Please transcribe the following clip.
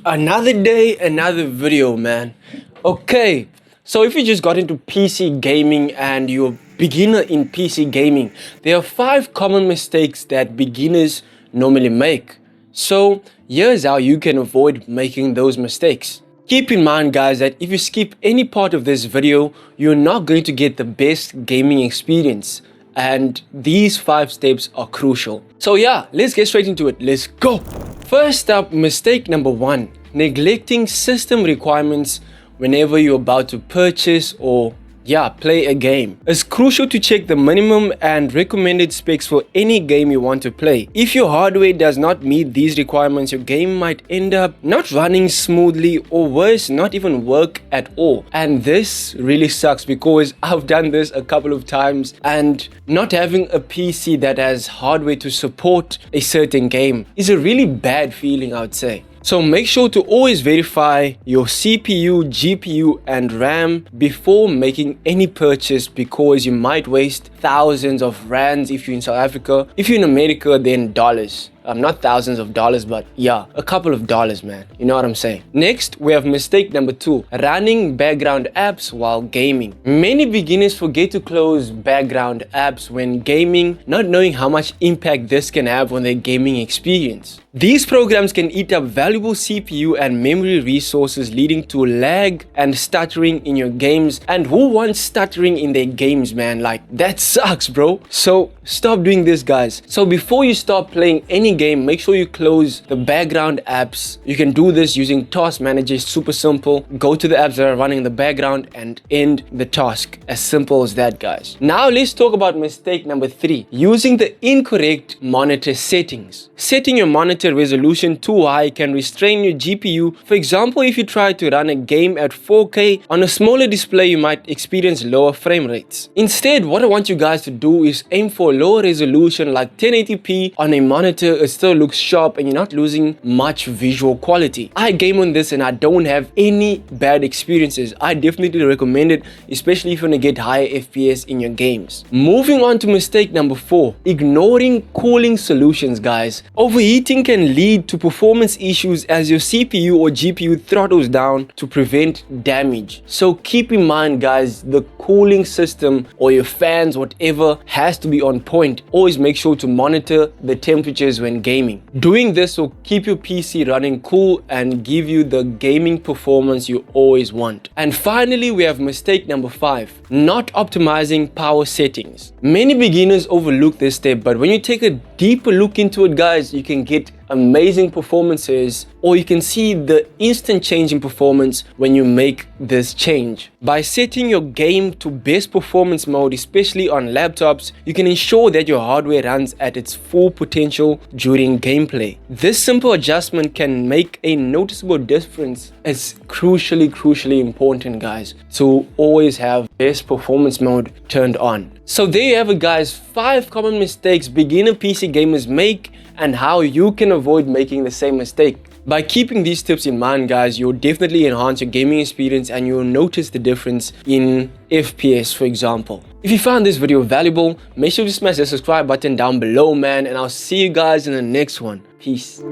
Another day, another video, man. Okay, so if you just got into PC gaming and you're a beginner in PC gaming, there are 5 common mistakes that beginners normally make. So here's how you can avoid making those mistakes. Keep in mind, guys, that if you skip any part of this video, you're not going to get the best gaming experience. And these 5 steps are crucial. So yeah, let's get straight into it. Let's go. First up, mistake number 1, neglecting system requirements whenever you're about to purchase or play a game. It's crucial to check the minimum and recommended specs for any game you want to play. If your hardware does not meet these requirements, your game might end up not running smoothly, or worse, not even work at all. And this really sucks because I've done this a couple of times, and not having a PC that has hardware to support a certain game is a really bad feeling, I would say. So make sure to always verify your CPU, GPU and RAM before making any purchase, because you might waste thousands of rands if you're in South Africa. If you're in America, then dollars. Not thousands of dollars, but yeah, a couple of dollars, man. You know what I'm saying? Next, we have mistake number 2, running background apps while gaming. Many beginners forget to close background apps when gaming, not knowing how much impact this can have on their gaming experience. These programs can eat up valuable CPU and memory resources, leading to lag and stuttering in your games. And who wants stuttering in their games, man? Like, that sucks, bro. So stop doing this, guys. So before you start playing any game, make sure you close the background apps. You can do this using Task Manager. It's super simple. Go to the apps that are running in the background and end the task. As simple as that, guys. Now let's talk about mistake number 3, using the incorrect monitor settings. Setting your monitor resolution too high can restrain your GPU. For example, if you try to run a game at 4K on a smaller display, you might experience lower frame rates. Instead, what I want you guys to do is aim for lower resolution like 1080p on a monitor. It still looks sharp and you're not losing much visual quality. I game on this and I don't have any bad experiences. I definitely recommend it, especially if you want to get higher FPS in your games. Moving on to mistake number 4, ignoring cooling solutions, guys. Overheating can lead to performance issues as your CPU or GPU throttles down to prevent damage. So keep in mind, guys, the cooling system or your fans, whatever, has to be on point. Always make sure to monitor the temperatures when gaming. Doing this will keep your PC running cool and give you the gaming performance you always want. And finally, we have mistake number 5, not optimizing power settings. Many beginners overlook this step, but when you take a deeper look into it, guys, you can get amazing performances, or you can see the instant change in performance when you make this change. By setting your game to best performance mode, especially on laptops, you can ensure that your hardware runs at its full potential during gameplay. This simple adjustment can make a noticeable difference. It's crucially important, guys, to always have best performance mode turned on. So there you have it, guys, 5 common mistakes beginner PC gamers make and how you can avoid making the same mistake. By keeping these tips in mind, guys, you'll definitely enhance your gaming experience and you'll notice the difference in FPS, for example. If you found this video valuable, make sure to smash the subscribe button down below, man, and I'll see you guys in the next one. Peace.